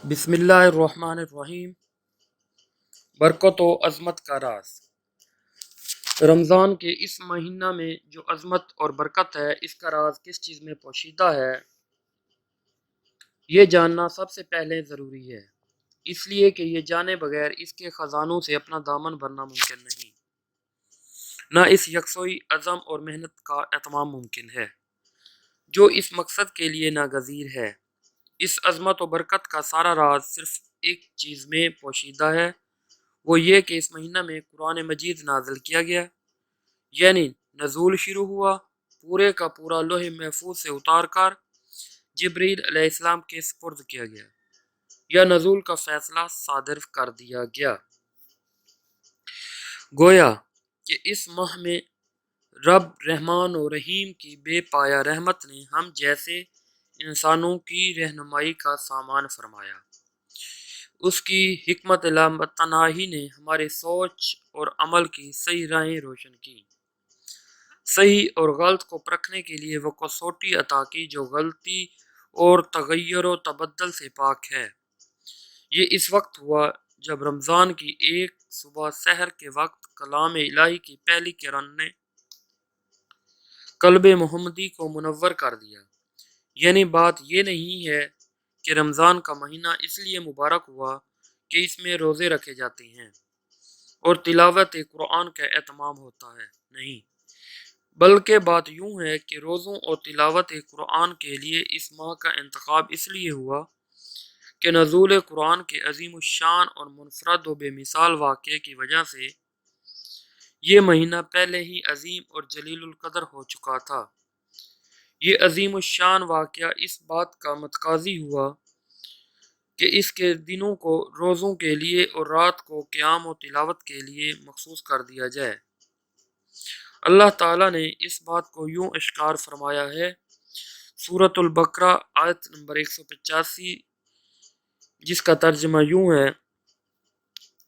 بسم اللہ الرحمن الرحیم۔ برکت و عظمت کا راز۔ رمضان کے اس مہینہ میں جو عظمت اور برکت ہے، اس کا راز کس چیز میں پوشیدہ ہے، یہ جاننا سب سے پہلے ضروری ہے، اس لیے کہ یہ جانے بغیر اس کے خزانوں سے اپنا دامن بھرنا ممکن نہیں، نہ اس یکسوئی عزم اور محنت کا اتمام ممکن ہے جو اس مقصد کے لیے ناگزیر ہے۔ اس عظمت و برکت کا سارا راز صرف ایک چیز میں پوشیدہ ہے، وہ یہ کہ اس مہینہ میں قرآن مجید نازل کیا گیا، یعنی نزول شروع ہوا، پورے کا پورا لوح محفوظ سے اتار کر جبرائیل علیہ السلام کے سپرد کیا گیا یا نزول کا فیصلہ صادر کر دیا گیا۔ گویا کہ اس ماہ میں رب رحمان و رحیم کی بے پایہ رحمت نے ہم جیسے انسانوں کی رہنمائی کا سامان فرمایا۔ اس کی حکمت لامتناہی نے ہمارے سوچ اور عمل کی صحیح راہیں روشن کی، صحیح اور غلط کو پرکھنے کے لیے وہ کسوٹی عطا کی جو غلطی اور تغیر و تبدل سے پاک ہے۔ یہ اس وقت ہوا جب رمضان کی ایک صبح سحر کے وقت کلام الہی کی پہلی کرن نے قلب محمدی کو منور کر دیا۔ یعنی بات یہ نہیں ہے کہ رمضان کا مہینہ اس لیے مبارک ہوا کہ اس میں روزے رکھے جاتے ہیں اور تلاوت قرآن کا اہتمام ہوتا ہے، نہیں، بلکہ بات یوں ہے کہ روزوں اور تلاوت قرآن کے لیے اس ماہ کا انتخاب اس لیے ہوا کہ نزول قرآن کے عظیم الشان اور منفرد و بے مثال واقعے کی وجہ سے یہ مہینہ پہلے ہی عظیم اور جلیل القدر ہو چکا تھا۔ یہ عظیم الشان واقعہ اس بات کا متقاضی ہوا کہ اس کے دنوں کو روزوں کے لیے اور رات کو قیام و تلاوت کے لیے مخصوص کر دیا جائے۔ اللہ تعالیٰ نے اس بات کو یوں اشعار فرمایا ہے، سورۃ البقرہ آیت نمبر 185، جس کا ترجمہ یوں ہے،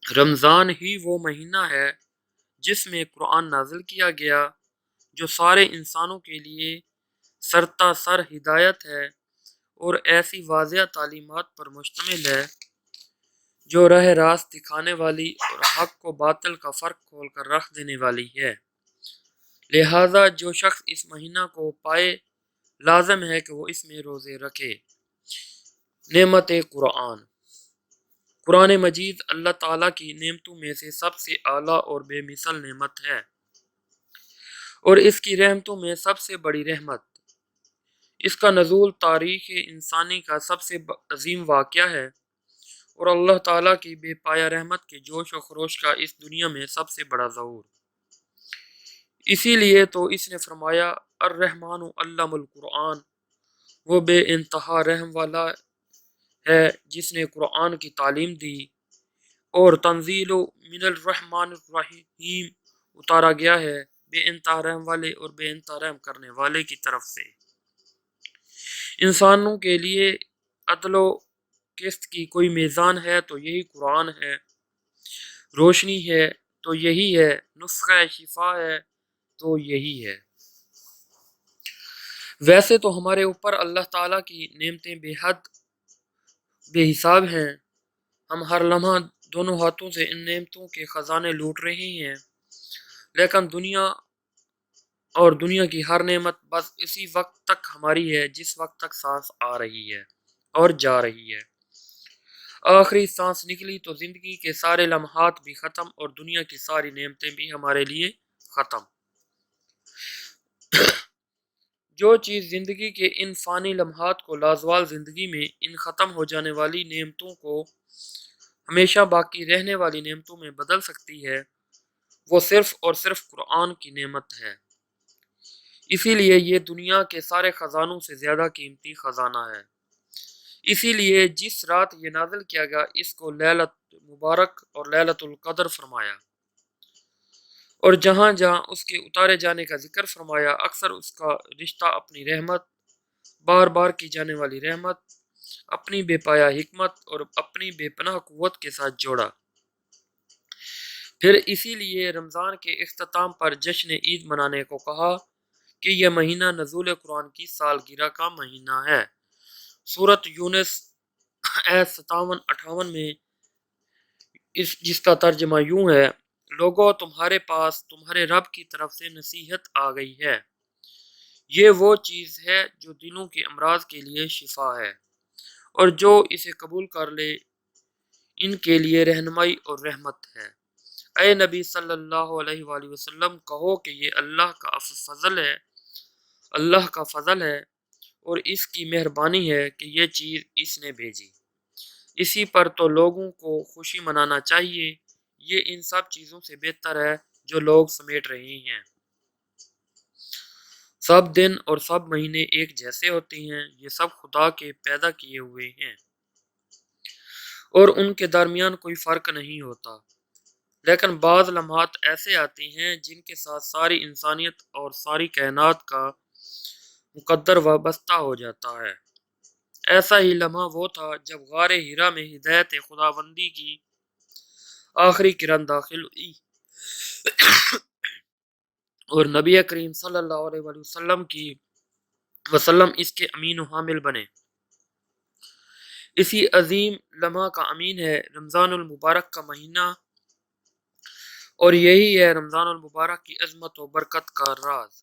رمضان ہی وہ مہینہ ہے جس میں قرآن نازل کیا گیا، جو سارے انسانوں کے لیے سرتا سر ہدایت ہے اور ایسی واضح تعلیمات پر مشتمل ہے جو راہ راست دکھانے والی اور حق و باطل کا فرق کھول کر رکھ دینے والی ہے۔ لہٰذا جو شخص اس مہینہ کو پائے، لازم ہے کہ وہ اس میں روزے رکھے۔ نعمت قرآن۔ قرآن مجید اللہ تعالیٰ کی نعمتوں میں سے سب سے اعلیٰ اور بے مثل نعمت ہے اور اس کی رحمتوں میں سب سے بڑی رحمت۔ اس کا نزول تاریخ انسانی کا سب سے عظیم واقعہ ہے اور اللہ تعالیٰ کی بے پایہ رحمت کے جوش و خروش کا اس دنیا میں سب سے بڑا ظہور۔ اسی لیے تو اس نے فرمایا، الرحمن علم القرآن، وہ بے انتہا رحم والا ہے جس نے قرآن کی تعلیم دی، اور تنزیل من الرحمن الرحیم، اتارا گیا ہے بے انتہا رحم والے اور بے انتہا رحم کرنے والے کی طرف سے۔ انسانوں کے لیے عدل و قسط کی کوئی میزان ہے تو یہی قرآن ہے، روشنی ہے تو یہی ہے، نسخہ شفا ہے تو یہی ہے۔ ویسے تو ہمارے اوپر اللہ تعالیٰ کی نعمتیں بے حد بے حساب ہیں، ہم ہر لمحہ دونوں ہاتھوں سے ان نعمتوں کے خزانے لوٹ رہے ہیں، لیکن دنیا کی ہر نعمت بس اسی وقت تک ہماری ہے جس وقت تک سانس آ رہی ہے اور جا رہی ہے۔ آخری سانس نکلی تو زندگی کے سارے لمحات بھی ختم اور دنیا کی ساری نعمتیں بھی ہمارے لیے ختم۔ جو چیز زندگی کے ان فانی لمحات کو لازوال زندگی میں ان ختم ہو جانے والی نعمتوں کو ہمیشہ باقی رہنے والی نعمتوں میں بدل سکتی ہے، وہ صرف اور صرف قرآن کی نعمت ہے۔ اسی لیے یہ دنیا کے سارے خزانوں سے زیادہ قیمتی خزانہ ہے۔ اسی لیے جس رات یہ نازل کیا گیا اس کو لیلۃ مبارک اور لیلۃ القدر فرمایا، اور جہاں جہاں اس کے اتارے جانے کا ذکر فرمایا، اکثر اس کا رشتہ اپنی رحمت، بار بار کی جانے والی رحمت، اپنی بے پایہ حکمت اور اپنی بے پناہ قوت کے ساتھ جوڑا۔ پھر اسی لیے رمضان کے اختتام پر جشن عید منانے کو کہا کہ یہ مہینہ نزول قرآن کی سالگرہ کا مہینہ ہے۔ سورۃ یونس آیت 57-58 میں جس کا ترجمہ یوں ہے، لوگوں تمہارے پاس تمہارے رب کی طرف سے نصیحت آ گئی ہے، یہ وہ چیز ہے جو دلوں کے امراض کے لیے شفا ہے، اور جو اسے قبول کر لے ان کے لیے رہنمائی اور رحمت ہے۔ اے نبی صلی اللہ علیہ وآلہ وسلم، کہو کہ یہ اللہ کا فضل ہے اور اس کی مہربانی ہے کہ یہ چیز اس نے بھیجی، اسی پر تو لوگوں کو خوشی منانا چاہیے، یہ ان سب چیزوں سے بہتر ہے جو لوگ سمیٹ رہے ہیں۔ سب دن اور سب مہینے ایک جیسے ہوتے ہیں، یہ سب خدا کے پیدا کیے ہوئے ہیں اور ان کے درمیان کوئی فرق نہیں ہوتا، لیکن بعض لمحات ایسے آتے ہیں جن کے ساتھ ساری انسانیت اور ساری کائنات کا مقدر وابستہ ہو جاتا ہے۔ ایسا ہی لمحہ وہ تھا جب غار ہیرا میں ہدایت خداوندی کی آخری کرن داخل ہوئی اور نبی کریم صلی اللہ علیہ وآلہ وسلم اس کے امین و حامل بنے۔ اسی عظیم لمحہ کا امین ہے رمضان المبارک کا مہینہ، اور یہی ہے رمضان المبارک کی عظمت و برکت کا راز۔